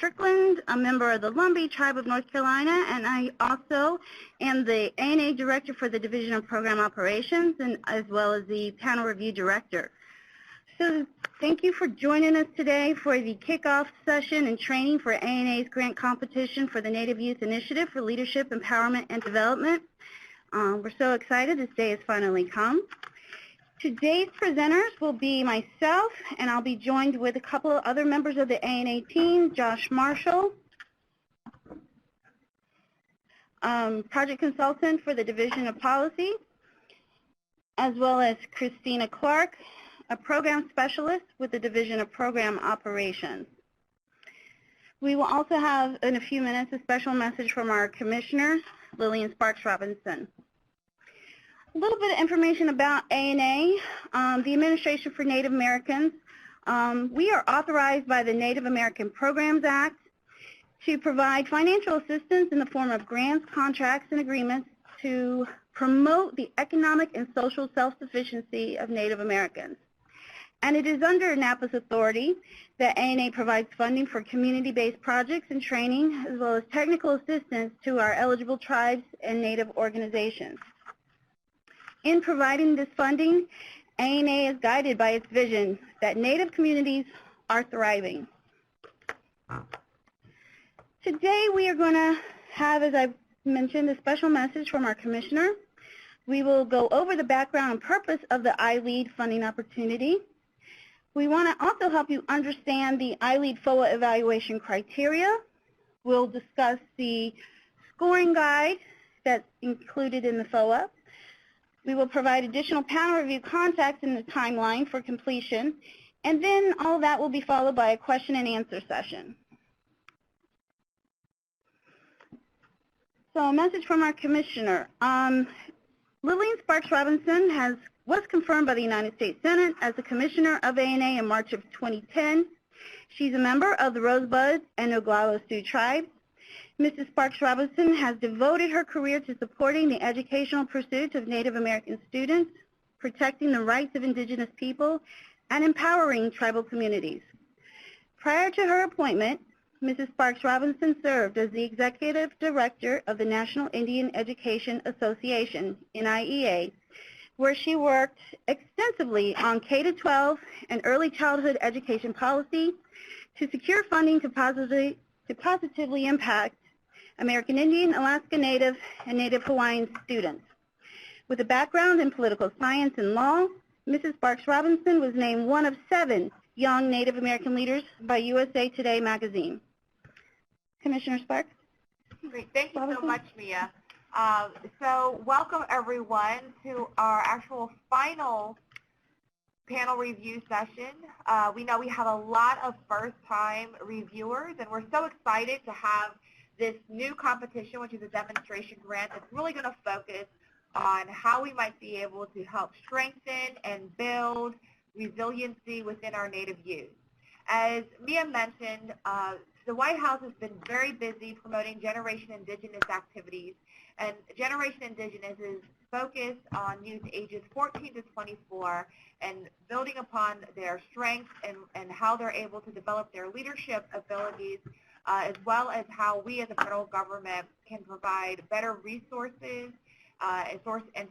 Strickland, a member of the Lumbee Tribe of North Carolina, and I also am the ANA Director for the Division of Program Operations, and as well as the Panel Review Director. So thank you for joining us today for the kickoff session and training for ANA's grant competition for the Native Youth Initiative for Leadership, Empowerment, and Development. We're so excited this day has finally come. Today's presenters will be myself, and I'll be joined with a couple of other members of the ANA team, Josh Marshall, project consultant for the Division of Policy, as well as Christina Clark, a program specialist with the Division of Program Operations. We will also have, in a few minutes, a special message from our commissioner, Lillian Sparks Robinson. A little bit of information about ANA, the Administration for Native Americans. We are authorized by the Native American Programs Act to provide financial assistance in the form of grants, contracts, and agreements to promote the economic and social self-sufficiency of Native Americans. And it is under NAPA's authority that ANA provides funding for community-based projects and training, as well as technical assistance to our eligible tribes and Native organizations. In providing this funding, ANA is guided by its vision that Native communities are thriving. Today we are going to have, as I mentioned, a special message from our commissioner. We will go over the background and purpose of the ILEAD funding opportunity. We want to also help you understand the ILEAD FOA evaluation criteria. We'll discuss the scoring guide that's included in the FOA. We will provide additional panel review contacts in the timeline for completion, and then all that will be followed by a question and answer session. So a message from our commissioner. Lillian Sparks Robinson was confirmed by the United States Senate as the commissioner of ANA in March of 2010. She's a member of the Rosebud and Oglala Sioux tribes. Mrs. Sparks Robinson has devoted her career to supporting the educational pursuits of Native American students, protecting the rights of Indigenous people, and empowering tribal communities. Prior to her appointment, Mrs. Sparks Robinson served as the Executive Director of the National Indian Education Association, NIEA, where she worked extensively on K-12 and early childhood education policy to secure funding to positively impact American Indian, Alaska Native, and Native Hawaiian students. With a background in political science and law, Mrs. Sparks Robinson was named one of 7 young Native American leaders by USA Today magazine. Commissioner Sparks? Great. Thank you so much, Mia. So welcome, everyone, to our actual final panel review session. We know we have a lot of first-time reviewers, and we're so excited to have this new competition, which is a demonstration grant that's really going to focus on how we might be able to help strengthen and build resiliency within our Native youth. As Mia mentioned, the White House has been very busy promoting Generation Indigenous activities, and Generation Indigenous is focused on youth ages 14 to 24 and building upon their strengths and how they're able to develop their leadership abilities, as well as how we as a federal government can provide better resources and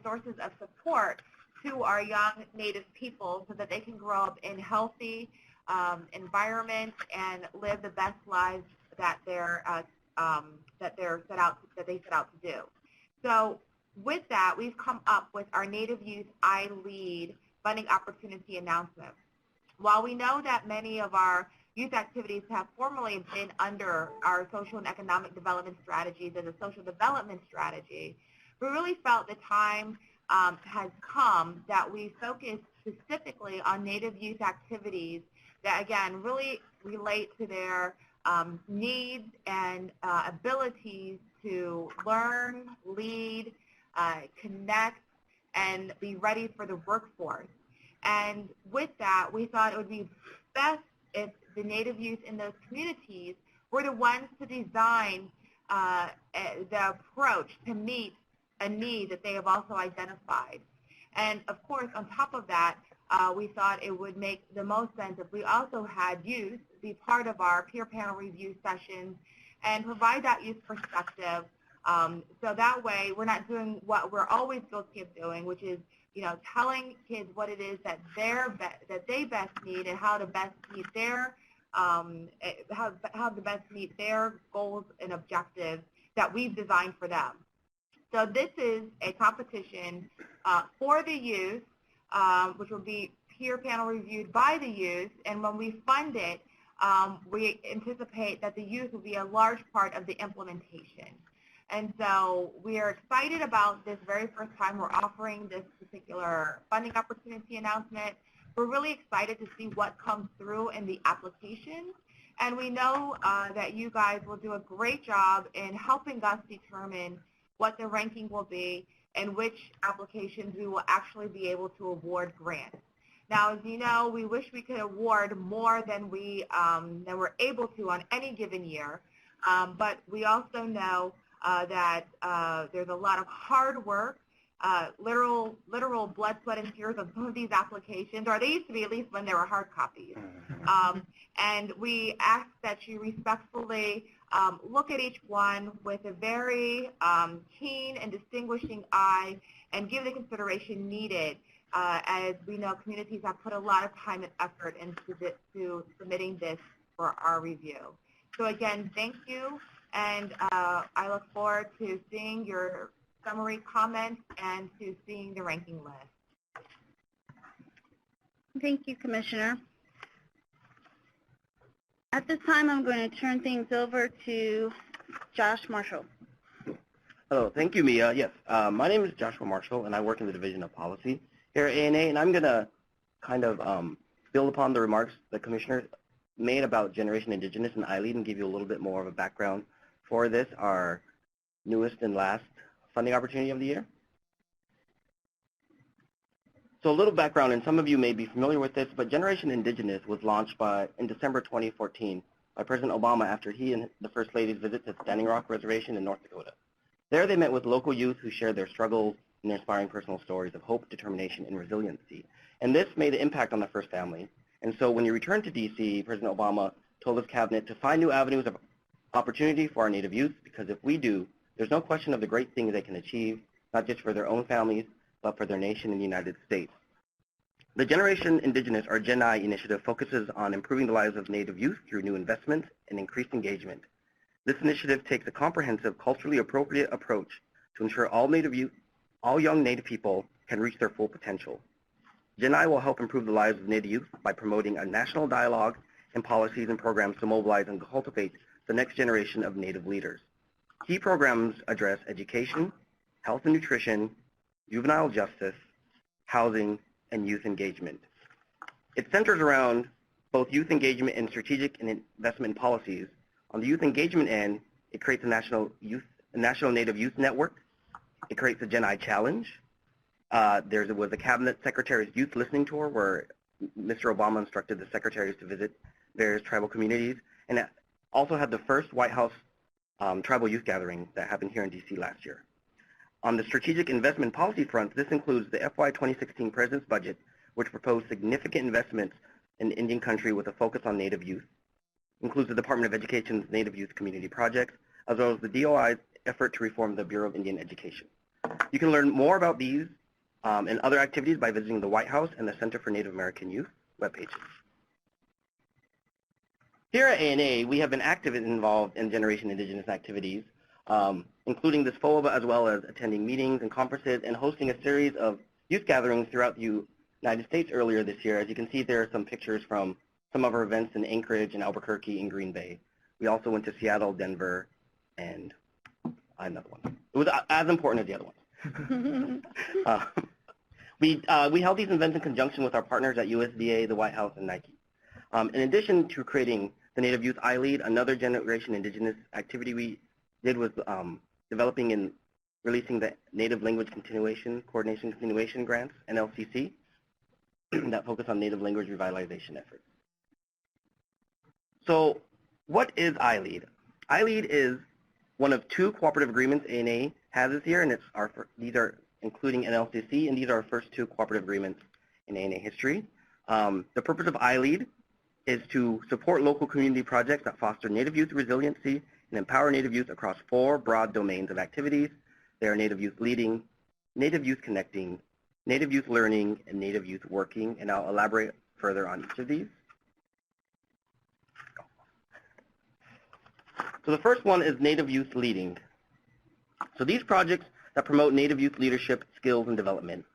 sources of support to our young Native people so that they can grow up in healthy environments and live the best lives that they set out to do. So with that, we've come up with our Native Youth ILEAD funding opportunity announcement. While we know that many of our youth activities have formerly been under our social and economic development strategies as a social development strategy, we really felt the time has come that we focus specifically on Native youth activities that, again, really relate to their needs and abilities to learn, lead, connect, and be ready for the workforce. And with that, we thought it would be best if the Native youth in those communities were the ones to design the approach to meet a need that they have also identified. And of course, on top of that, we thought it would make the most sense if we also had youth be part of our peer panel review sessions and provide that youth perspective. So that way we're not doing what we're always guilty of doing, which is, telling kids what it is that they best need and how to best meet their how to best meet their goals and objectives that we've designed for them. So this is a competition for the youth, which will be peer panel reviewed by the youth, and when we fund it, we anticipate that the youth will be a large part of the implementation. And so we are excited about this very first time we're offering this particular funding opportunity announcement. We're really excited to see what comes through in the application. And we know that you guys will do a great job in helping us determine what the ranking will be and which applications we will actually be able to award grants. Now, as you know, we wish we could award more than we're able to on any given year, but we also know that there's a lot of hard work, literal blood, sweat, and tears on some of these applications, or they used to be at least when they were hard copies. And we ask that you respectfully look at each one with a very keen and distinguishing eye and give the consideration needed, as we know communities have put a lot of time and effort into submitting this for our review. So again, thank you, and I look forward to seeing your summary comments and to seeing the ranking list. Thank you, Commissioner. At this time, I'm going to turn things over to Josh Marshall. Hello, thank you, Mia. Yes, my name is Joshua Marshall, and I work in the Division of Policy here at ANA, and I'm going to kind of build upon the remarks the Commissioner made about Generation Indigenous and ILEAD and give you a little bit more of a background for this, our newest and last funding opportunity of the year. So a little background, and some of you may be familiar with this, but Generation Indigenous was launched in December 2014 by President Obama after he and the First Lady's visit to Standing Rock Reservation in North Dakota. There they met with local youth who shared their struggles and their inspiring personal stories of hope, determination, and resiliency. And this made an impact on the First Family. And so when he returned to D.C., President Obama told his cabinet to find new avenues of opportunity for our Native youth, because if we do, there's no question of the great things they can achieve, not just for their own families, but for their nation and the United States. The Generation Indigenous, or Gen I initiative, focuses on improving the lives of Native youth through new investment and increased engagement. This initiative takes a comprehensive, culturally appropriate approach to ensure all young Native people can reach their full potential. Gen I will help improve the lives of Native youth by promoting a national dialogue and policies and programs to mobilize and cultivate the next generation of Native leaders. Key programs address education, health and nutrition, juvenile justice, housing, and youth engagement. It centers around both youth engagement and strategic and investment policies. On the youth engagement end, it creates a national Native Youth Network. It creates a Gen I Challenge. There was a Cabinet Secretary's Youth Listening Tour where Mr. Obama instructed the secretaries to visit various tribal communities, and it also had the first White House tribal youth gathering that happened here in D.C. last year. On the strategic investment policy front, this includes the FY 2016 President's Budget, which proposed significant investments in Indian country with a focus on Native youth, includes the Department of Education's Native Youth Community Projects, as well as the DOI's effort to reform the Bureau of Indian Education. You can learn more about these and other activities by visiting the White House and the Center for Native American Youth webpages. Here at ANA, we have been active and involved in Generation Indigenous activities, including this FOABA, as well as attending meetings and conferences and hosting a series of youth gatherings throughout the United States earlier this year. As you can see, there are some pictures from some of our events in Anchorage and Albuquerque and Green Bay. We also went to Seattle, Denver, and another one. It was as important as the other ones. We held these events in conjunction with our partners at USDA, the White House, and Nike. In addition to creating the Native Youth ILEAD, another Generation Indigenous activity we did was developing and releasing the Native Language Coordination Continuation Grants, NLCC, that focus on Native language revitalization efforts. So what is ILEAD? ILEAD is one of two cooperative agreements ANA has this year, and these are including NLCC, and these are our first two cooperative agreements in ANA history. The purpose of ILEAD is to support local community projects that foster Native youth resiliency and empower Native youth across 4 broad domains of activities. They are Native youth leading, Native youth connecting, Native youth learning, and Native youth working, and I'll elaborate further on each of these. So the first one is Native youth leading. So these projects that promote Native youth leadership, skills, and development.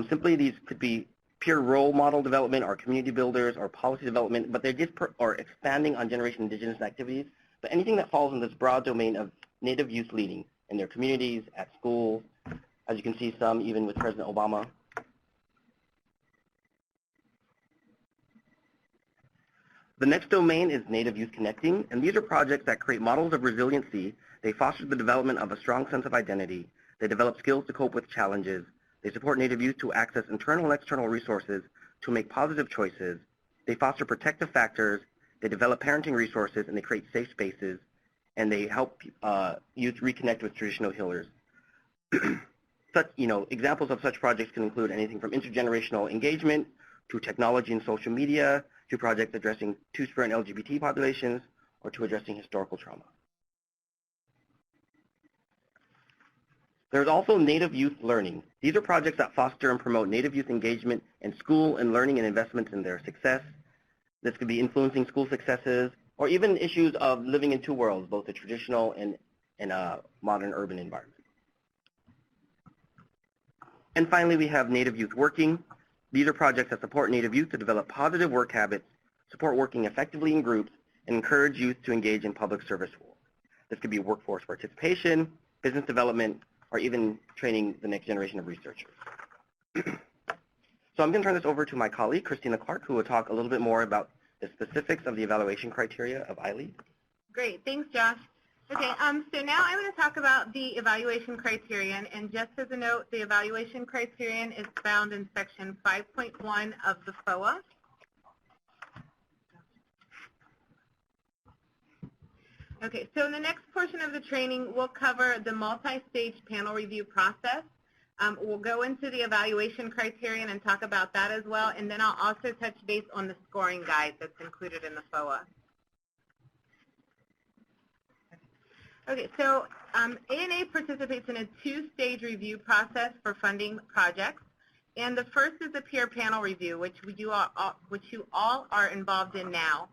Simply these could be peer role model development or community builders or policy development, but they're just or expanding on Generation Indigenous activities. But anything that falls in this broad domain of Native youth leading in their communities, at schools, as you can see some even with President Obama. The next domain is Native Youth Connecting, and these are projects that create models of resiliency. They foster the development of a strong sense of identity. They develop skills to cope with challenges. They support Native youth to access internal and external resources to make positive choices. They foster protective factors. They develop parenting resources, and they create safe spaces. And they help youth reconnect with traditional healers. Examples of such projects can include anything from intergenerational engagement to technology and social media, to projects addressing Two-Spirit and LGBT populations, or to addressing historical trauma. There's also Native Youth Learning. These are projects that foster and promote Native youth engagement in school and learning and investments in their success. This could be influencing school successes, or even issues of living in 2 worlds, both a traditional and a modern urban environment. And finally, we have Native Youth Working. These are projects that support Native youth to develop positive work habits, support working effectively in groups, and encourage youth to engage in public service roles. This could be workforce participation, business development, or even training the next generation of researchers. So I'm going to turn this over to my colleague, Christina Clark, who will talk a little bit more about the specifics of the evaluation criteria of ILEAD. Great. Thanks, Josh. Okay, so now I'm going to talk about the evaluation criterion, and just as a note, the evaluation criterion is found in section 5.1 of the FOA. Okay, so in the next portion of the training, we'll cover the multi-stage panel review process. We'll go into the evaluation criterion and talk about that as well, and then I'll also touch base on the scoring guide that's included in the FOA. Okay, so ANA participates in a 2-stage review process for funding projects, and the first is the peer panel review, which you all are involved in now.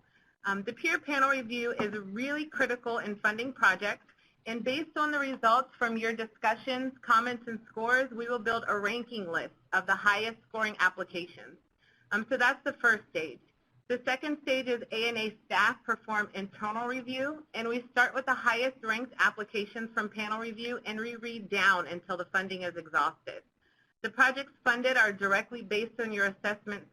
The peer panel review is really critical in funding projects, and based on the results from your discussions, comments, and scores, we will build a ranking list of the highest scoring applications. So that's the first stage. The second stage is ANA staff perform internal review, and we start with the highest ranked applications from panel review, and we read down until the funding is exhausted. The projects funded are directly based on your assessments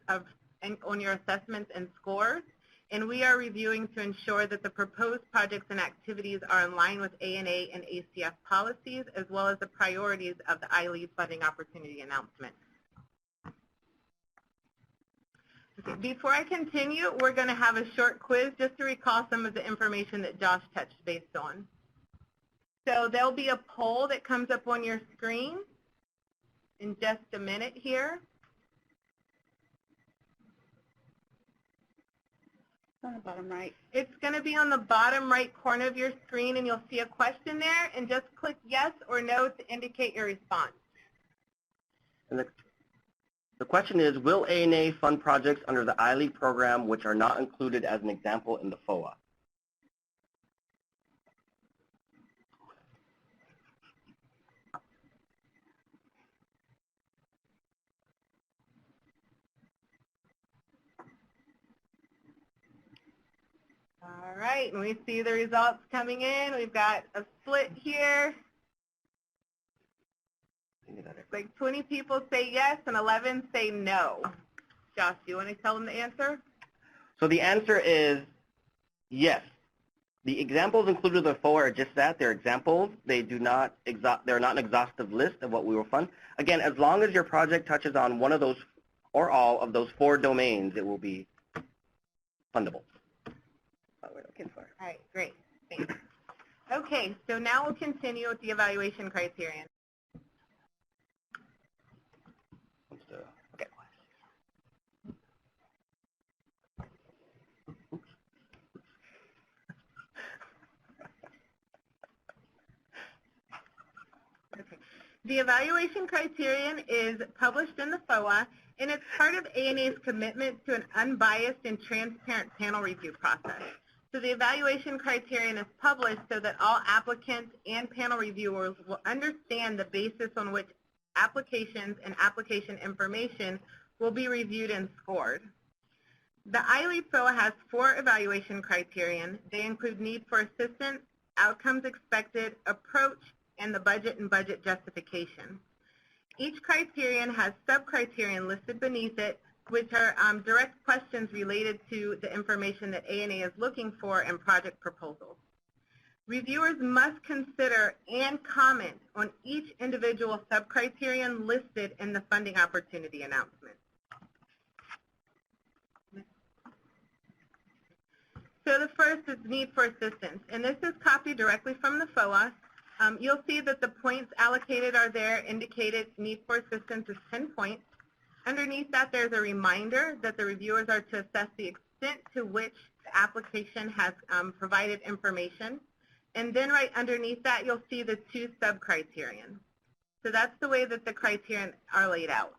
and scores, and we are reviewing to ensure that the proposed projects and activities are in line with ANA and ACF policies, as well as the priorities of the ILEAD funding opportunity announcement. Okay, before I continue, we're going to have a short quiz just to recall some of the information that Josh touched base on. So there'll be a poll that comes up on your screen in just a minute here. On the bottom right. It's going to be on the bottom right corner of your screen, and you'll see a question there, and just click yes or no to indicate your response. And the question is, will ANA fund projects under the ILEAD program which are not included as an example in the FOA? All right, and we see the results coming in. We've got a split here. Like 20 people say yes and 11 say no. Josh, do you want to tell them the answer? So the answer is yes. The examples included in the FOA are just that. They're examples. They're not an exhaustive list of what we will fund. Again, as long as your project touches on one of those or all of those 4 domains, it will be fundable. That's what we're looking for. All right, great. Thanks. Okay, so now we'll continue with the evaluation criterion. Okay. The evaluation criterion is published in the FOA, and it's part of ANA's commitment to an unbiased and transparent panel review process. So the evaluation criterion is published so that all applicants and panel reviewers will understand the basis on which applications and application information will be reviewed and scored. The ILEAD FOA has 4 evaluation criterion. They include need for assistance, outcomes expected, approach, and the budget and budget justification. Each criterion has sub-criterion listed beneath it, which are direct questions related to the information that ANA is looking for in project proposals. Reviewers must consider and comment on each individual sub-criterion listed in the funding opportunity announcement. So the first is need for assistance, and this is copied directly from the FOA. You'll see that the points allocated are there, indicated need for assistance is 10 points. Underneath that, there's a reminder that the reviewers are to assess the extent to which the application has provided information. And then right underneath that, you'll see the 2 sub-criterion. So that's the way that the criterion are laid out.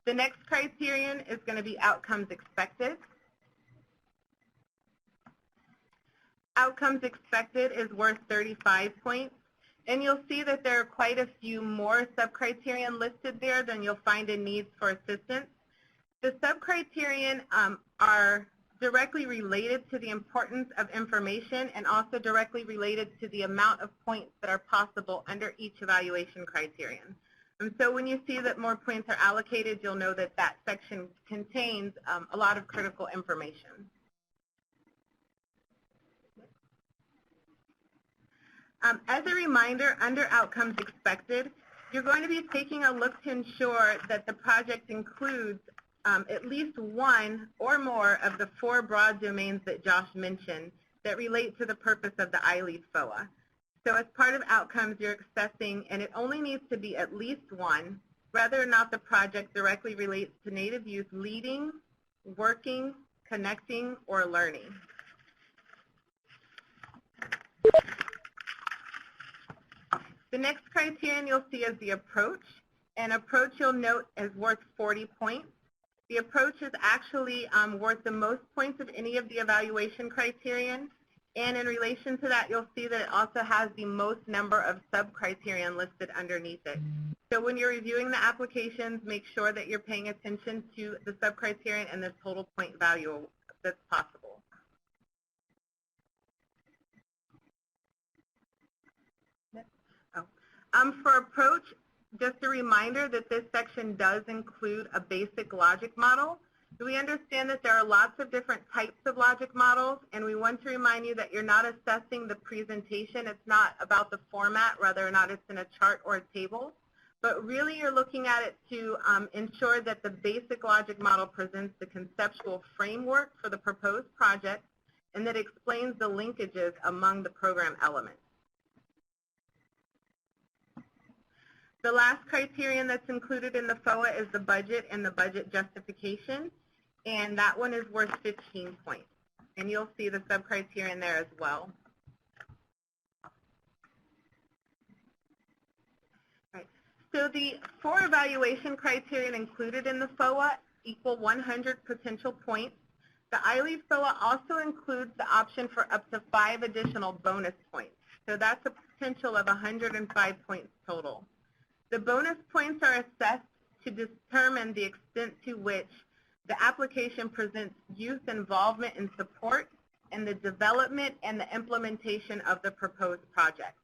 The next criterion is going to be outcomes expected. Outcomes expected is worth 35 points. And you'll see that there are quite a few more sub-criterion listed there than you'll find in needs for assistance. The sub-criterion are directly related to the importance of information and also directly related to the amount of points that are possible under each evaluation criterion. And so when you see that more points are allocated, you'll know that that section contains a lot of critical information. As a reminder, under outcomes expected, you're going to be taking a look to ensure that the project includes at least one or more of the 4 broad domains that Josh mentioned that relate to the purpose of the ILEAD FOA. So as part of outcomes, you're assessing, and it only needs to be at least one, whether or not the project directly relates to Native youth leading, working, connecting, or learning. The next criterion you'll see is the approach. And approach you'll note is worth 40 points. The approach is actually worth the most points of any of the evaluation criterion. And in relation to that, you'll see that it also has the most number of sub-criterion listed underneath it. So when you're reviewing the applications, make sure that you're paying attention to the sub-criterion and the total point value that's possible. For approach, just a reminder that this section does include a basic logic model. We understand that there are lots of different types of logic models, and we want to remind you that you're not assessing the presentation. It's not about the format, whether or not it's in a chart or a table, but really you're looking at it to ensure that the basic logic model presents the conceptual framework for the proposed project and that explains the linkages among the program elements. The last criterion that's included in the FOA is the budget and the budget justification, and that one is worth 15 points. And you'll see the sub-criterion there as well. Right. So the 4 evaluation criterion included in the FOA equal 100 potential points. The ILEAD FOA also includes the option for up to 5 additional bonus points. So that's a potential of 105 points total. The bonus points are assessed to determine the extent to which the application presents youth involvement and support in the development and the implementation of the proposed project.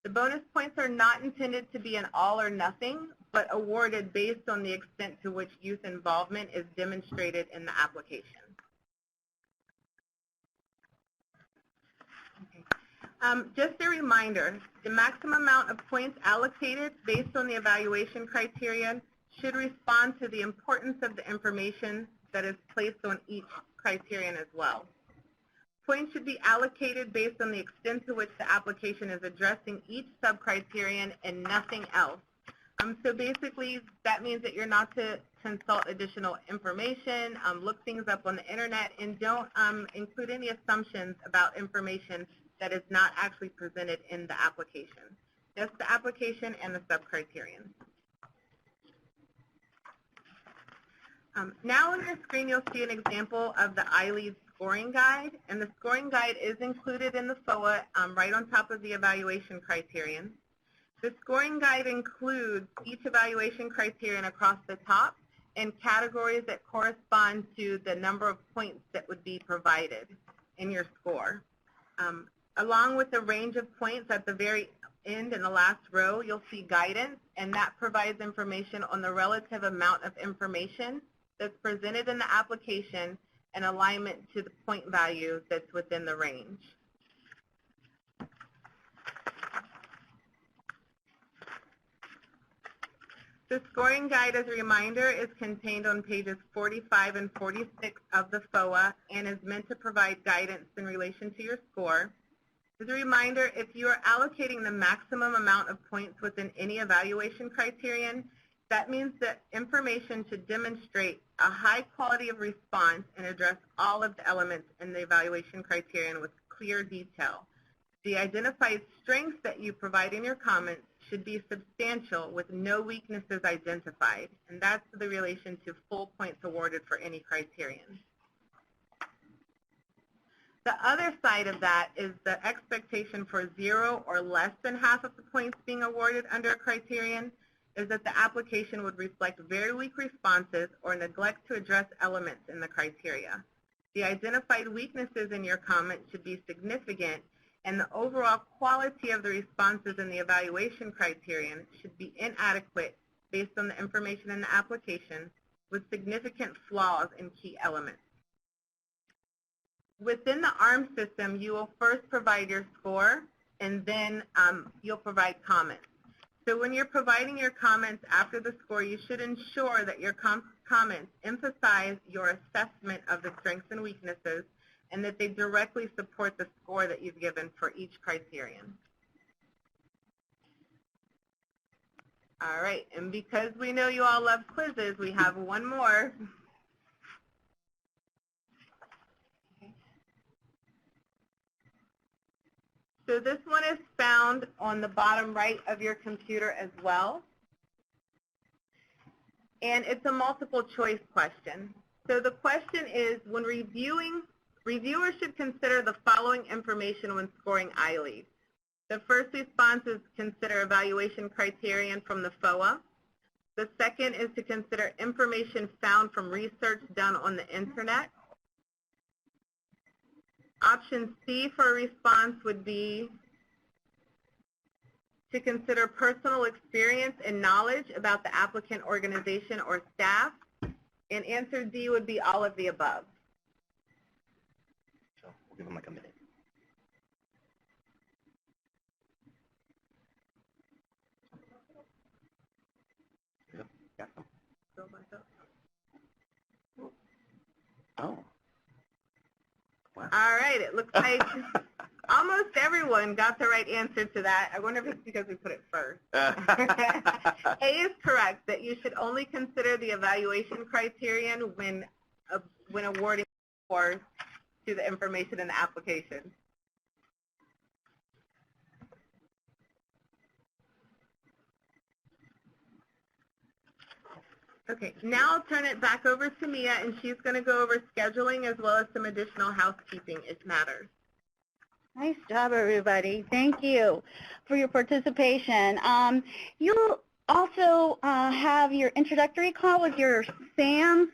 The bonus points are not intended to be an all or nothing, but awarded based on the extent to which youth involvement is demonstrated in the application. Just a reminder, the maximum amount of points allocated based on the evaluation criterion should respond to the importance of the information that is placed on each criterion as well. Points should be allocated based on the extent to which the application is addressing each sub-criterion and nothing else. So basically, that means that you're not to consult additional information, look things up on the internet, and don't include any assumptions about information that is not actually presented in the application. just the application and the sub-criterion. Now on your screen, you'll see an example of the ILEAD scoring guide, and the scoring guide is included in the FOA right on top of the evaluation criterion. The scoring guide includes each evaluation criterion across the top and categories that correspond to the number of points that would be provided in your score. Along with the range of points at the very end in the last row, you'll see guidance, and that provides information on the relative amount of information that's presented in the application and alignment to the point value that's within the range. The scoring guide, as a reminder, is contained on pages 45 and 46 of the FOA and is meant to provide guidance in relation to your score. As a reminder, if you are allocating the maximum amount of points within any evaluation criterion, that means that information should demonstrate a high quality of response and address all of the elements in the evaluation criterion with clear detail. The identified strengths that you provide in your comments should be substantial with no weaknesses identified, and that's the relation to full points awarded for any criterion. The other side of that is the expectation for 0 or less than half of the points being awarded under a criterion is that the application would reflect very weak responses or neglect to address elements in the criteria. The identified weaknesses in your comment should be significant, and the overall quality of the responses in the evaluation criterion should be inadequate based on the information in the application with significant flaws in key elements. Within the ARM system, you will first provide your score, and then you'll provide comments. So when you're providing your comments after the score, you should ensure that your comments emphasize your assessment of the strengths and weaknesses and that they directly support the score that you've given for each criterion. All right, and because we know you all love quizzes, we have one more. So this one is found on the bottom right of your computer as well. And it's a multiple choice question. So the question is, when reviewing, reviewers should consider the following information when scoring ILEAD. The first response is consider evaluation criterion from the FOA. The second is to consider information found from research done on the internet. Option C for a response would be to consider personal experience and knowledge about the applicant organization or staff. And answer D would be all of the above. So we'll give them like a minute. Yep, got them. Oh. Wow. All right, it looks like almost everyone got the right answer to that. I wonder if it's because we put it first. A is correct, that you should only consider the evaluation criterion when awarding scores to the information in the application. Okay, now I'll turn it back over to Mia, and she's going to go over scheduling as well as some additional housekeeping if matters. Nice job, everybody. Thank you for your participation. You'll also have your introductory call with your SAMs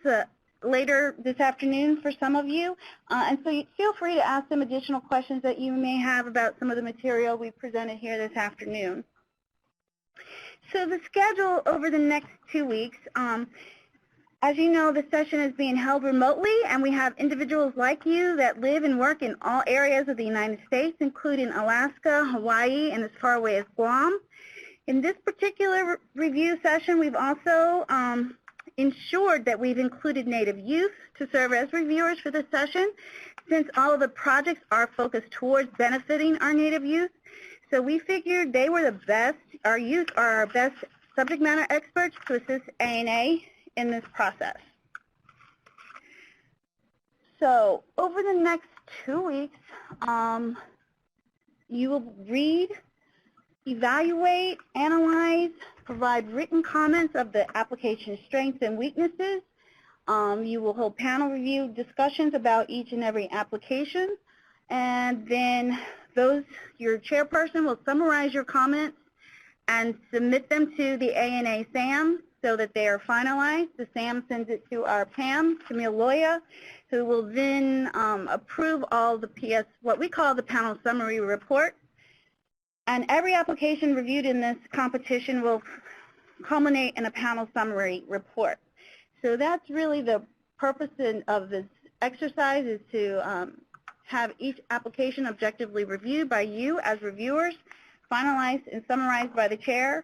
later this afternoon for some of you. And so feel free to ask them additional questions that you may have about some of the material we presented here this afternoon. So the schedule over the next 2 weeks, as you know, the session is being held remotely, and we have individuals like you that live and work in all areas of the United States, including Alaska, Hawaii, and as far away as Guam. In this particular review session, we've also ensured that we've included Native youth to serve as reviewers for this session, since all of the projects are focused towards benefiting our Native youth. So we figured they were the best, our youth are our best subject matter experts to assist ANA in this process. So over the next 2 weeks, you will read evaluate, analyze, provide written comments of the application's strengths and weaknesses. You will hold panel review discussions about each and every application, and then your chairperson will summarize your comments and submit them to the ANA SAM so that they are finalized. The SAM sends it to our PAM, Camille Loya, who will then approve all the what we call the panel summary report. And every application reviewed in this competition will culminate in a panel summary report. So that's really the purpose of this exercise, is to have each application objectively reviewed by you as reviewers, finalized and summarized by the chair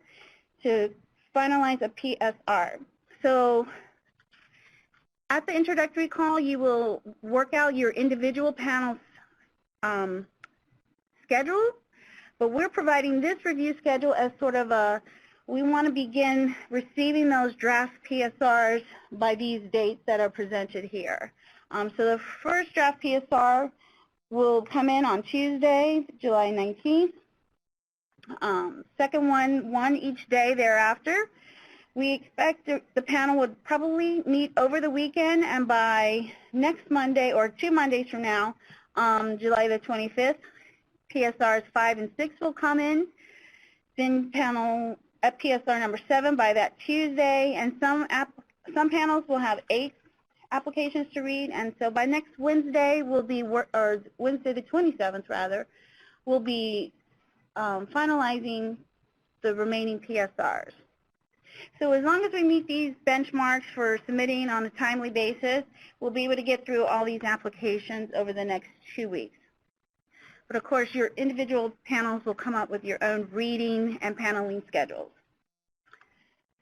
to finalize a PSR. So at the introductory call, you will work out your individual panel schedule, but we're providing this review schedule as sort of we want to begin receiving those draft PSRs by these dates that are presented here. So the first draft PSR will come in on Tuesday, July 19th. Second one each day thereafter. We expect the panel would probably meet over the weekend, and by next Monday or 2 Mondays from now, July the 25th, PSRs 5 and 6 will come in. Then panel at PSR number 7 by that Tuesday, and some panels will have 8 applications to read, and so by next Wednesday Wednesday the 27th rather, we'll be finalizing the remaining PSRs. So as long as we meet these benchmarks for submitting on a timely basis, we'll be able to get through all these applications over the next 2 weeks. But of course, your individual panels will come up with your own reading and paneling schedules.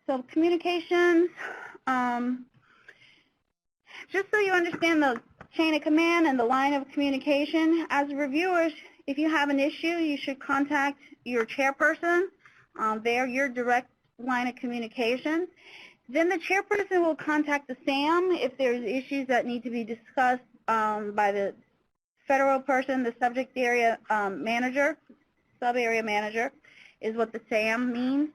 So communications, just so you understand the chain of command and the line of communication, as reviewers, if you have an issue, you should contact your chairperson. They're your direct line of communication. Then the chairperson will contact the SAM if there's issues that need to be discussed by the federal person, the subject area manager, sub-area manager is what the SAM means.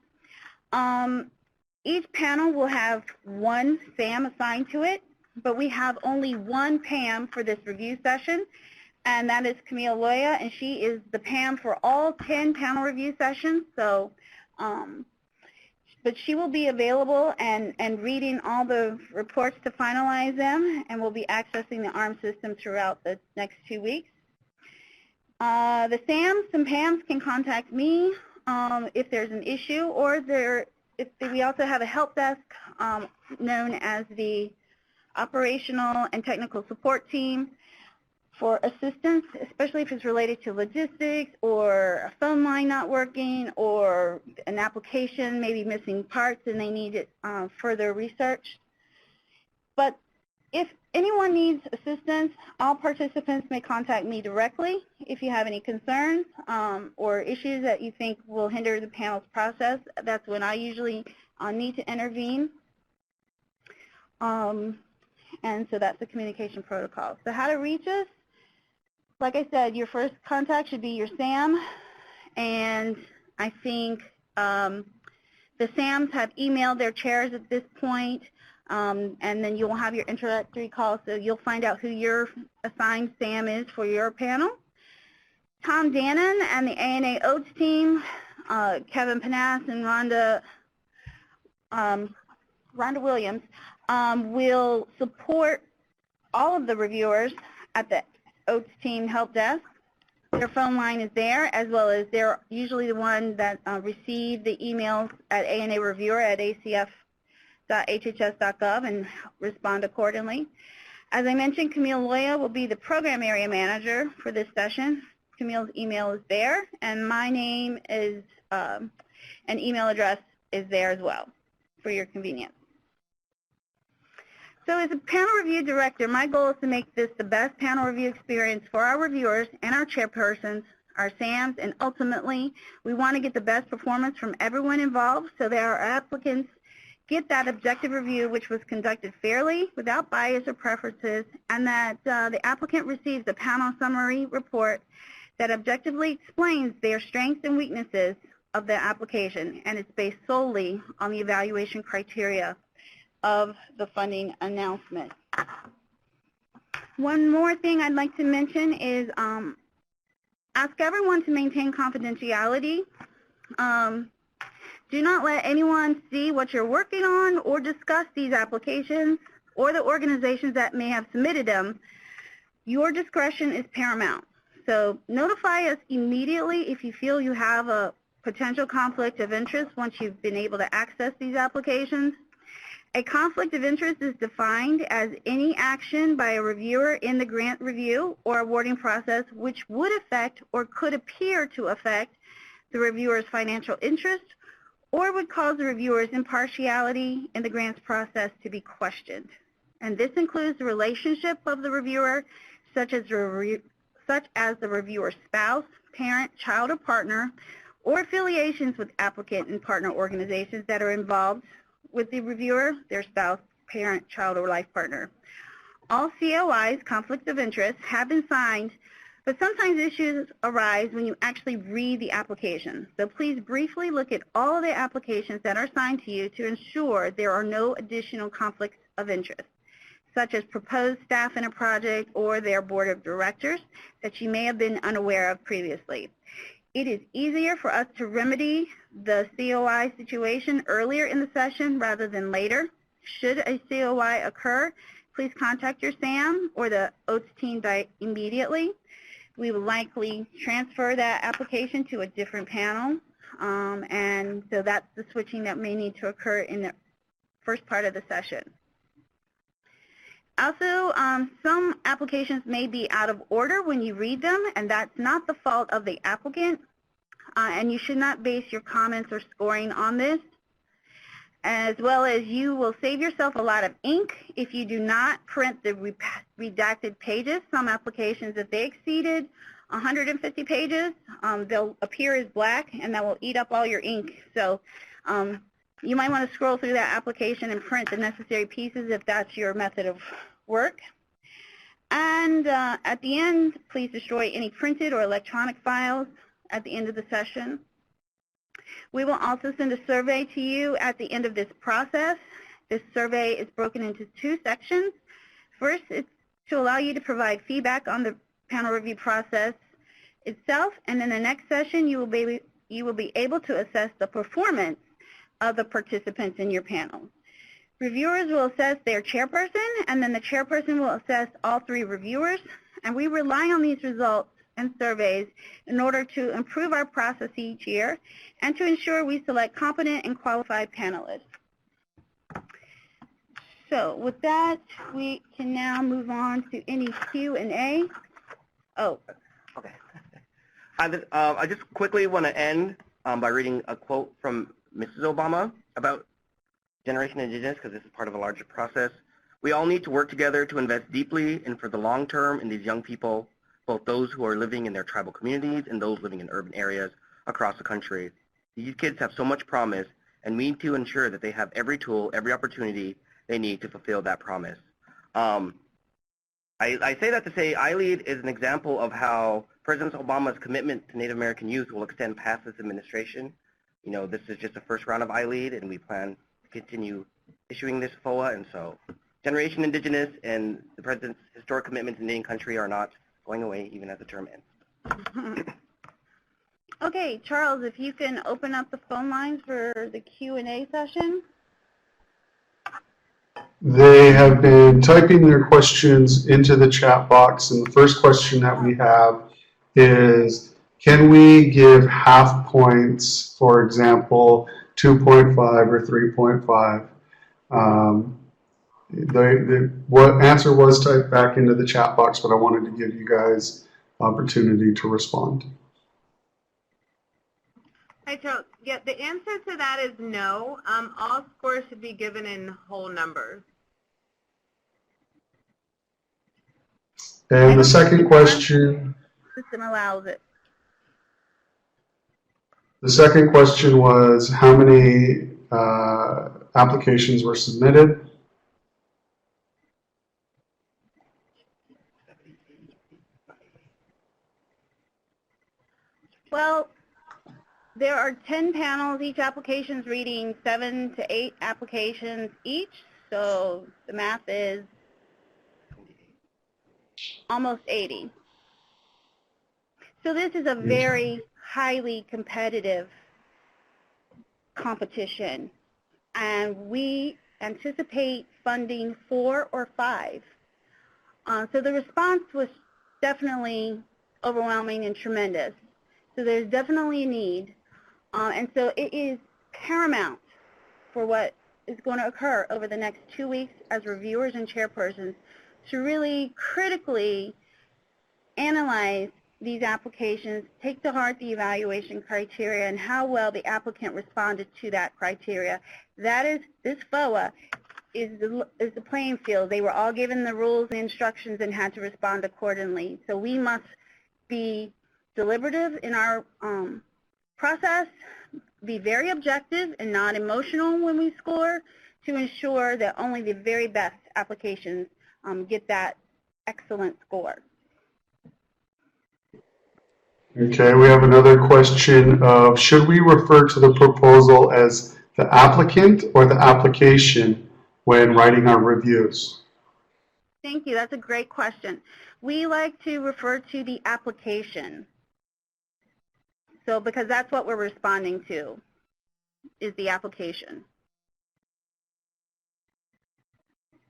Each panel will have one SAM assigned to it, but we have only one PAM for this review session, and that is Camille Loya, and she is the PAM for all 10 panel review sessions. So, but she will be available and reading all the reports to finalize them, and will be accessing the ARM system throughout the next 2 weeks. The SAMs and PAMs can contact me if there's an issue, or we also have a help desk known as the Operational and Technical Support Team for assistance, especially if it's related to logistics or a phone line not working or an application maybe missing parts and they need further research. But if anyone needs assistance, all participants may contact me directly if you have any concerns or issues that you think will hinder the panel's process. That's when I usually need to intervene. And so that's the communication protocol. So how to reach us? Like I said, your first contact should be your SAM, and I think the SAMs have emailed their chairs at this point, and then you'll have your introductory call, so you'll find out who your assigned SAM is for your panel. Tom Dannon and the ANA Oats team, Kevin Panas and Rhonda Williams, will support all of the reviewers at the Oats team help desk. Their phone line is there, as well as they're usually the one that receive the emails at ANA Reviewer at acf.hhs.gov and respond accordingly. As I mentioned, Camille Loya will be the program area manager for this session. Camille's email is there, and my name is, and email address is there as well for your convenience. So as a panel review director, my goal is to make this the best panel review experience for our reviewers and our chairpersons, our SAMs, and ultimately we want to get the best performance from everyone involved so that our applicants get that objective review which was conducted fairly, without bias or preferences, and that the applicant receives a panel summary report that objectively explains their strengths and weaknesses of the application, and it's based solely on the evaluation criteria of the funding announcement. One more thing I'd like to mention is ask everyone to maintain confidentiality. Do not let anyone see what you're working on or discuss these applications or the organizations that may have submitted them. Your discretion is paramount. So notify us immediately if you feel you have a potential conflict of interest once you've been able to access these applications. A conflict of interest is defined as any action by a reviewer in the grant review or awarding process which would affect or could appear to affect the reviewer's financial interest or would cause the reviewer's impartiality in the grants process to be questioned. And this includes the relationship of the reviewer, such as the reviewer's spouse, parent, child, or partner, or affiliations with applicant and partner organizations that are involved with the reviewer, their spouse, parent, child, or life partner. All COIs, conflicts of interest, have been signed, but sometimes issues arise when you actually read the application. So please briefly look at all of the applications that are signed to you to ensure there are no additional conflicts of interest, such as proposed staff in a project or their board of directors that you may have been unaware of previously. It is easier for us to remedy the COI situation earlier in the session rather than later. Should a COI occur, please contact your SAM or the OATS team immediately. We will likely transfer that application to a different panel, and so that's the switching that may need to occur in the first part of the session. Also, some applications may be out of order when you read them, and that's not the fault of the applicant, and you should not base your comments or scoring on this, as well as you will save yourself a lot of ink if you do not print the redacted pages. Some applications, if they exceeded 150 pages, they'll appear as black, and that will eat up all your ink. So you might want to scroll through that application and print the necessary pieces if that's your method of work. And at the end, please destroy any printed or electronic files at the end of the session. We will also send a survey to you at the end of this process. This survey is broken into two sections. First, it's to allow you to provide feedback on the panel review process itself, and in the next session, you will be able to assess the performance of the participants in your panel. Reviewers will assess their chairperson, and then the chairperson will assess all three reviewers, and we rely on these results and surveys in order to improve our process each year and to ensure we select competent and qualified panelists. So with that, we can now move on to any Q&A. Oh. Okay. I just quickly want to end by reading a quote from Mrs. Obama about Generation Indigenous, because this is part of a larger process. We all need to work together to invest deeply and for the long term in these young people, both those who are living in their tribal communities and those living in urban areas across the country. These kids have so much promise, and we need to ensure that they have every tool, every opportunity they need to fulfill that promise. I say that to say ILEAD is an example of how President Obama's commitment to Native American youth will extend past this administration. You know, this is just the first round of ILEAD, and we plan to continue issuing this FOA, and so Generation Indigenous and the President's historic commitments in Indian country are not going away even as the term ends. Okay, Charles, if you can open up the phone lines for the Q&A session. They have been typing their questions into the chat box, and the first question that we have is, can we give half points, for example, 2.5 or 3.5? What answer was typed back into the chat box, but I wanted to give you guys opportunity to respond. Hi, Charles. Yeah, the answer to that is no. All scores should be given in whole numbers. And the second question. System allows it. The second question was, how many applications were submitted? Well, There are 10 panels. Each application is reading 7 to 8 applications each. So the math is almost 80. So this is a very highly competitive competition, and we anticipate funding 4 or 5. So the response was definitely overwhelming and tremendous. So there's definitely a need. And so it is paramount for what is going to occur over the next 2 weeks as reviewers and chairpersons to really critically analyze these applications, take to heart the evaluation criteria and how well the applicant responded to that criteria. That is, this FOA is the playing field. They were all given the rules and instructions and had to respond accordingly. So we must be deliberative in our process, be very objective and not emotional when we score to ensure that only the very best applications get that excellent score. Okay, we have another question of, should we refer to the proposal as the applicant or the application when writing our reviews? Thank you. That's a great question. We like to refer to the application. So because that's what we're responding to, is the application.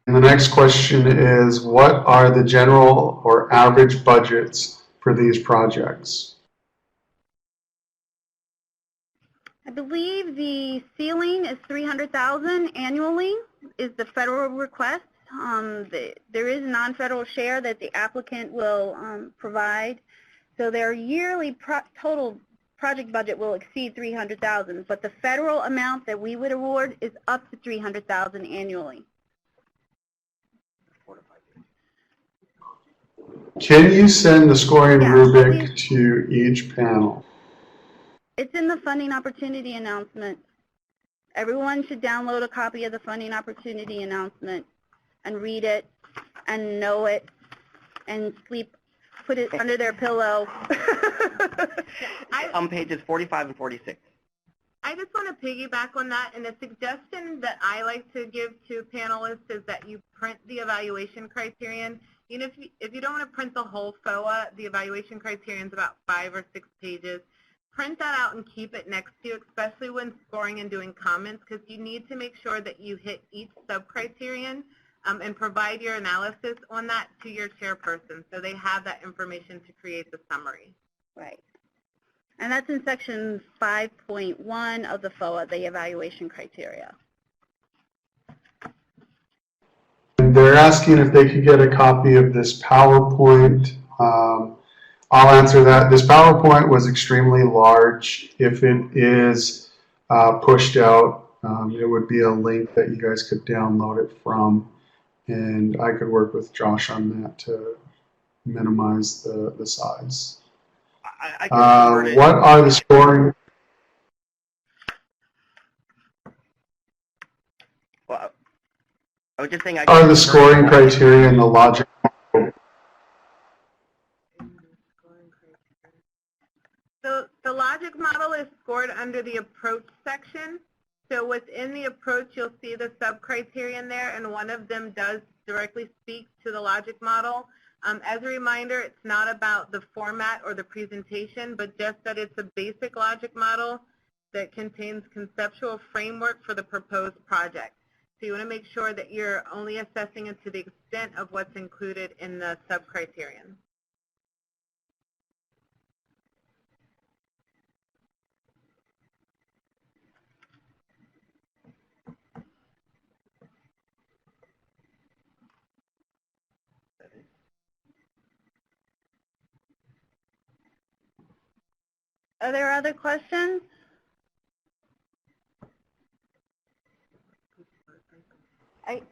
And the next question is, what are the general or average budgets for these projects? I believe the ceiling is $300,000 annually is the federal request. There is non-federal share that the applicant will provide. So their yearly total project budget will exceed $300,000, but the federal amount that we would award is up to $300,000 annually. Can you send the scoring Yeah, rubric to each panel? It's in the funding opportunity announcement. Everyone should download a copy of the funding opportunity announcement and read it and know it and put it under their pillow. On pages 45 and 46. I just want to piggyback on that, and a suggestion that I like to give to panelists is that you print the evaluation criterion. You know, if you don't want to print the whole FOA, the evaluation criterion is about 5 or 6 pages. Print that out and keep it next to you, especially when scoring and doing comments, because you need to make sure that you hit each sub-criterion and provide your analysis on that to your chairperson so they have that information to create the summary. Right. And that's in section 5.1 of the FOA, the evaluation criteria. And they're asking if they could get a copy of this PowerPoint. I'll answer that. This PowerPoint was extremely large. If it is pushed out, it would be a link that you guys could download it from. And I could work with Josh on that to minimize the size. I can convert it. What are the scoring? Well, I was just saying I Are the scoring criteria and the logic? So the logic model is scored under the approach section. So within the approach, you'll see the sub-criterion there, and one of them does directly speak to the logic model. As a reminder, it's not about the format or the presentation, but just that it's a basic logic model that contains conceptual framework for the proposed project. So you want to make sure that you're only assessing it to the extent of what's included in the sub-criterion. Are there other questions?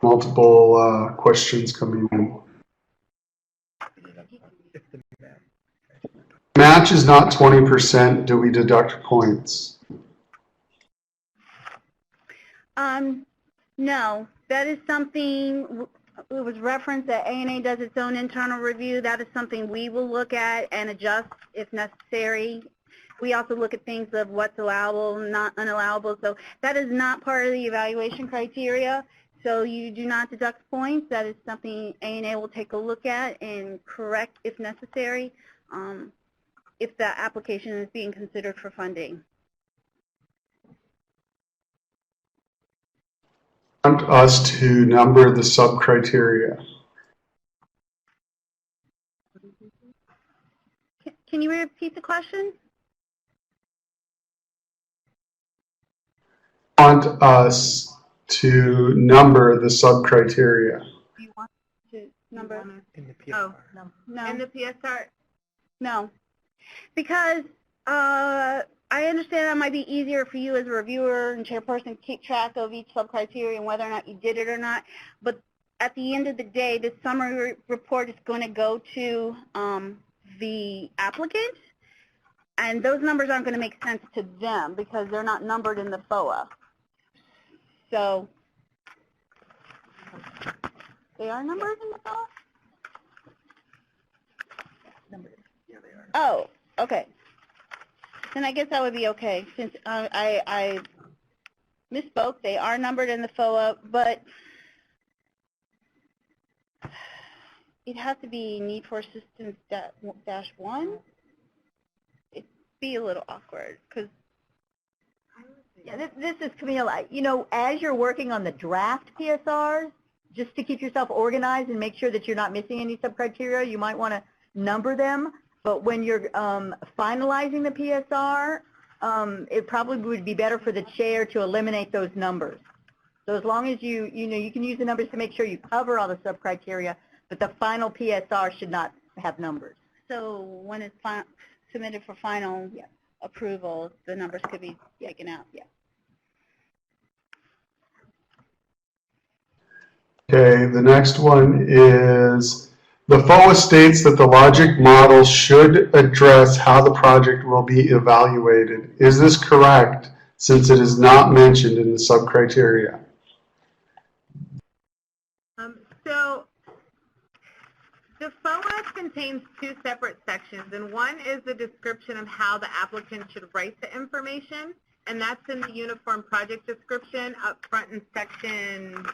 Multiple questions coming in. Match is not 20%. Do we deduct points? No, that is something, it was referenced that ANA does its own internal review. That is something we will look at and adjust if necessary. We also look at things of what's allowable, not unallowable. So that is not part of the evaluation criteria. So you do not deduct points. That is something ANA will take a look at and correct if necessary, if the application is being considered for funding. Want us to number the sub-criteria. Can you repeat the question? Want us to number the sub-criteria. Do you want to number? In the PSR. Oh, No. in the PSR, No. Because I understand that might be easier for you as a reviewer and chairperson to keep track of each sub-criteria and whether or not you did it or not. But at the end of the day, the summary report is going to go to the applicant, and those numbers aren't going to make sense to them because they're not numbered in the FOA. So they are numbered in the FOA? Yeah, they are. Oh, okay. Then I guess that would be okay, since I misspoke. They are numbered in the FOA, but it has to be need for assistance -1. It'd be a little awkward, because Yeah, this is Camille. You know, as you're working on the draft PSRs, just to keep yourself organized and make sure that you're not missing any sub-criteria, you might want to number them. But when you're finalizing the PSR, it probably would be better for the chair to eliminate those numbers. So as long as you know, you can use the numbers to make sure you cover all the sub-criteria, but the final PSR should not have numbers. so when it's submitted for final approval, the numbers could be taken out. Yeah. Okay, the next one is, the FOA states that the logic model should address how the project will be evaluated. Is this correct, since it is not mentioned in the sub-criteria? so the FOA contains two separate sections, and one is the description of how the applicant should write the information, and that's in the uniform project description up front in section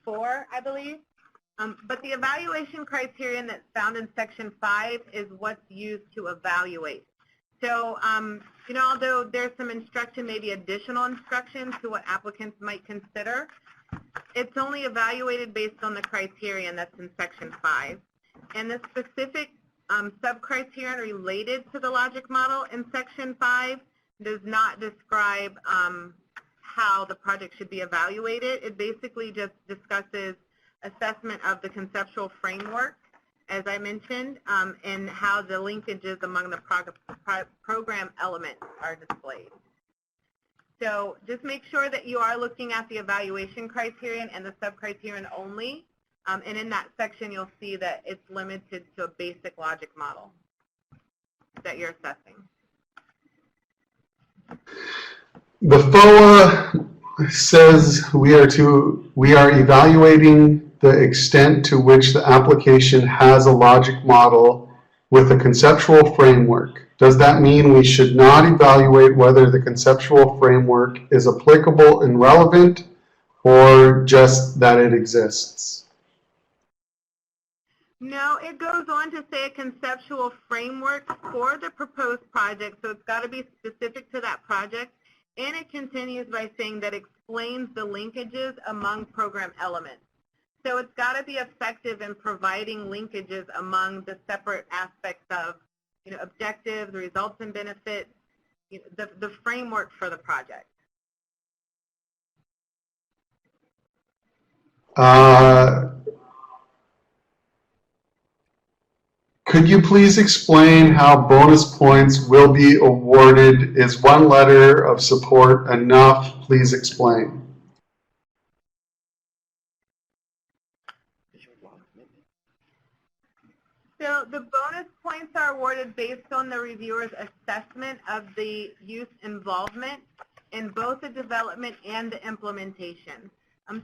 4, I believe. But the evaluation criterion that's found in section 5 is what's used to evaluate. So, you know, although there's some instruction, maybe additional instruction to what applicants might consider, it's only evaluated based on the criterion that's in section 5. And the specific sub-criterion related to the logic model in section 5 does not describe how the project should be evaluated. It basically just discusses assessment of the conceptual framework, as I mentioned, and how the linkages among the program elements are displayed. So just make sure that you are looking at the evaluation criterion and the sub-criterion only, and in that section you'll see that it's limited to a basic logic model that you're assessing. The FOA says we are evaluating the extent to which the application has a logic model with a conceptual framework. Does that mean we should not evaluate whether the conceptual framework is applicable and relevant, or just that it exists? No, it goes on to say a conceptual framework for the proposed project, so it's got to be specific to that project, and it continues by saying that explains the linkages among program elements. So it's got to be effective in providing linkages among the separate aspects of, you know, objectives, results and benefits, you know, the framework for the project. Could you please explain how bonus points will be awarded? Is one letter of support enough? Please explain. So the bonus points are awarded based on the reviewer's assessment of the youth involvement in both the development and the implementation.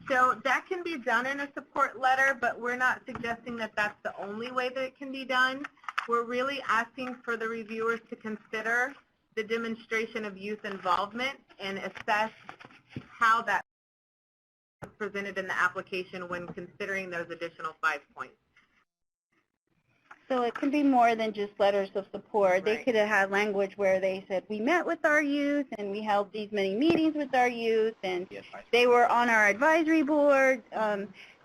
So that can be done in a support letter, but we're not suggesting that that's the only way that it can be done. We're really asking for the reviewers to consider the demonstration of youth involvement and assess how that is presented in the application when considering those additional 5 points. So it can be more than just letters of support. They Right. could have had language where they said, we met with our youth and we held these many meetings with our youth and they were on our advisory board.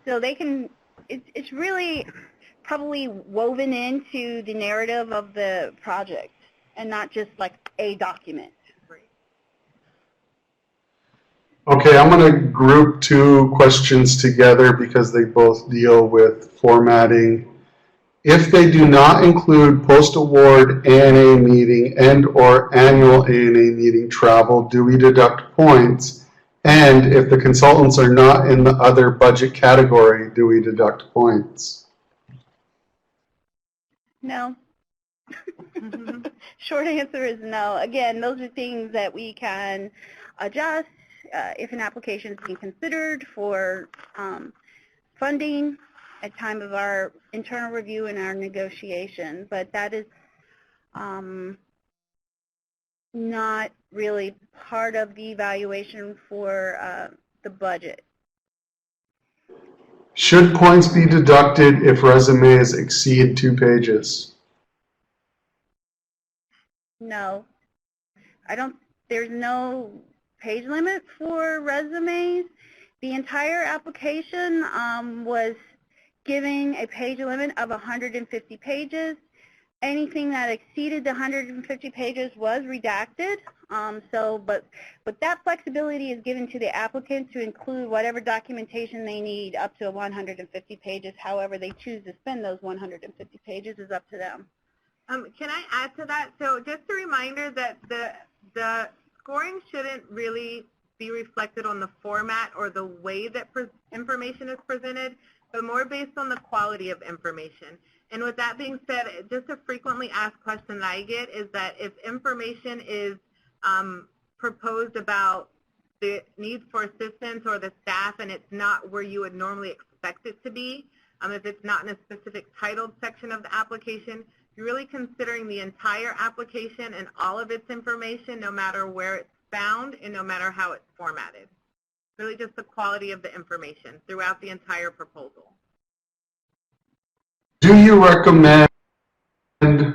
So they can, it's really probably woven into the narrative of the project and not just like a document. Okay, I'm going to group two questions together because they both deal with formatting. If they do not include post-award ANA meeting and/or annual ANA meeting travel, do we deduct points? And if the consultants are not in the other budget category, do we deduct points? No. Short answer is no. Again, those are things that we can adjust if an application is being considered for funding at time of our internal review and our negotiation. But that is not really part of the evaluation for the budget. Should points be deducted if resumes exceed 2 pages? No. There's no page limit for resumes. The entire application was giving a page limit of 150 pages. Anything that exceeded the 150 pages was redacted. But that flexibility is given to the applicant to include whatever documentation they need up to 150 pages. However they choose to spend those 150 pages is up to them. Can I add to that? So just a reminder that the scoring shouldn't really be reflected on the format or the way that information is presented, but more based on the quality of information. And with that being said, just a frequently asked question that I get is that if information is proposed about the need for assistance or the staff and it's not where you would normally expect it to be, if it's not in a specific titled section of the application, you're really considering the entire application and all of its information, no matter where it's found and no matter how it's formatted. Really just the quality of the information throughout the entire proposal. Do you recommend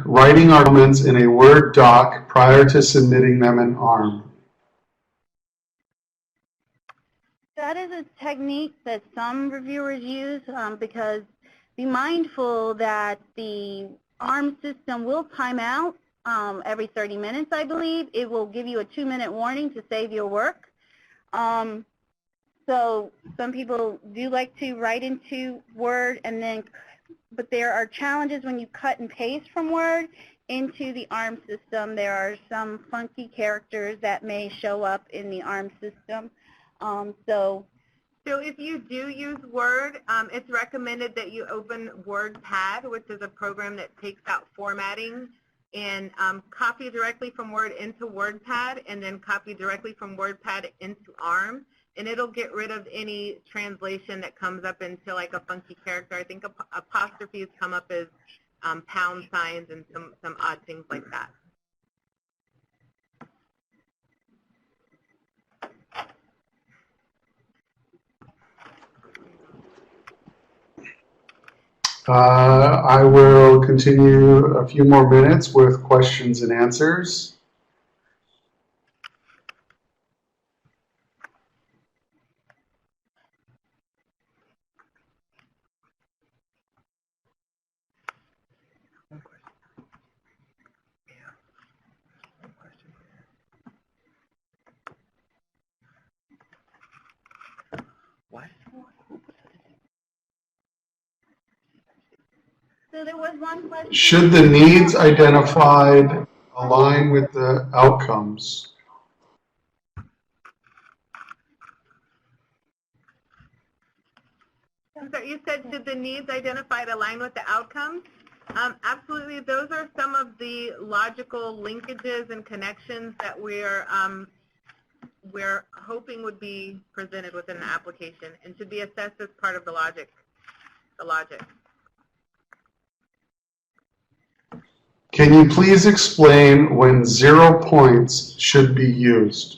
writing our comments in a Word doc prior to submitting them in ARM? That is a technique that some reviewers use because be mindful that the ARM system will time out every 30 minutes, I believe. It will give you a 2-minute warning to save your work. So some people do like to write into Word, but there are challenges when you cut and paste from Word into the ARM system. There are some funky characters that may show up in the ARM system. So if you do use Word, it's recommended that you open WordPad, which is a program that takes out formatting, and copy directly from Word into WordPad, and then copy directly from WordPad into ARM, and it'll get rid of any translation that comes up into like a funky character. I think apostrophes come up as pound signs and some odd things like that. I will continue a few more minutes with questions and answers. So there was one question. Should the needs identified align with the outcomes? So you said, should the needs identified align with the outcomes? Absolutely. Those are some of the logical linkages and connections that we're hoping would be presented within the application and should be assessed as part of the logic. Can you please explain when 0 points should be used?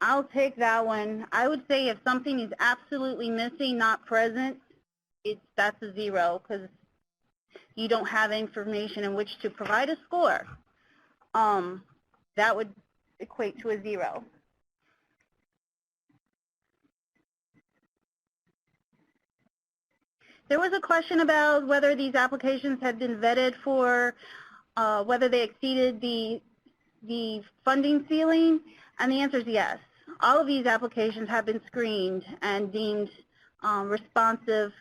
I'll take that one. I would say if something is absolutely missing, not present, that's a 0 because you don't have information in which to provide a score. That would equate to a 0. There was a question about whether these applications had been vetted for whether they exceeded the funding ceiling, and the answer is yes. All of these applications have been screened and deemed responsive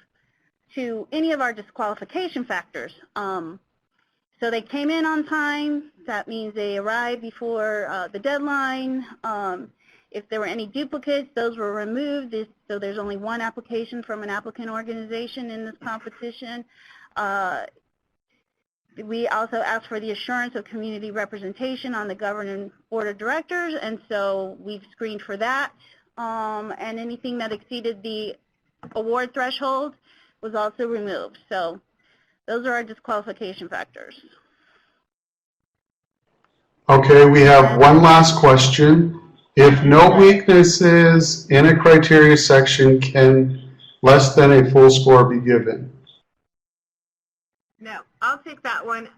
to any of our disqualification factors. So they came in on time. That means they arrived before the deadline. If there were any duplicates, those were removed. So there's only one application from an applicant organization in this competition. We also asked for the assurance of community representation on the governing board of directors, and so we've screened for that. And anything that exceeded the award threshold was also removed. So those are our disqualification factors. Okay, we have one last question. If no weaknesses in a criteria section, can less than a full score be given? No, I'll take that one.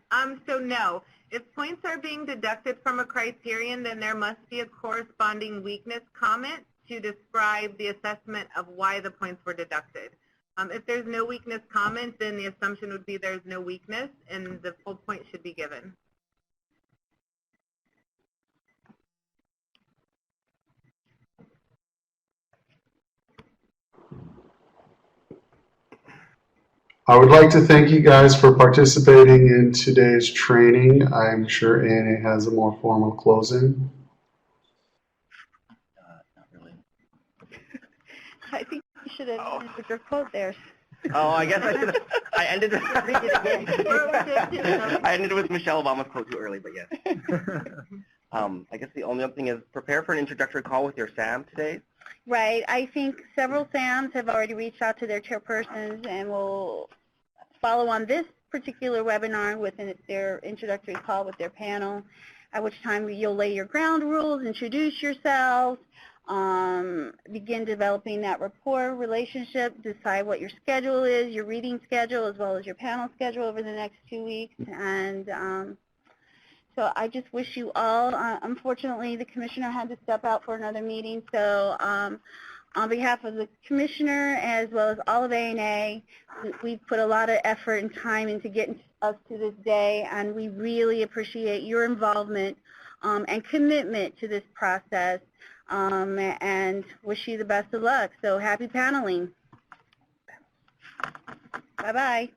So no, if points are being deducted from a criterion, then there must be a corresponding weakness comment to describe the assessment of why the points were deducted. If there's no weakness comment, then the assumption would be there's no weakness and the full point should be given. I would like to thank you guys for participating in today's training. I'm sure ANA has a more formal closing. Not really. I think you should have ended with your quote there. Oh, I guess I should have. I ended I ended with Michelle Obama's quote too early, but yes. I guess the only other thing is prepare for an introductory call with your SAM today. Right. I think several SAMs have already reached out to their chairpersons and will follow on this particular webinar with their introductory call with their panel, at which time you'll lay your ground rules, introduce yourselves, begin developing that rapport relationship, decide what your schedule is, your reading schedule, as well as your panel schedule over the next 2 weeks. And so I just wish you all, unfortunately, the commissioner had to step out for another meeting. So on behalf of the commissioner as well as all of ANA, we've put a lot of effort and time into getting us to this day, and we really appreciate your involvement and commitment to this process, and wish you the best of luck. So happy paneling. Bye-bye.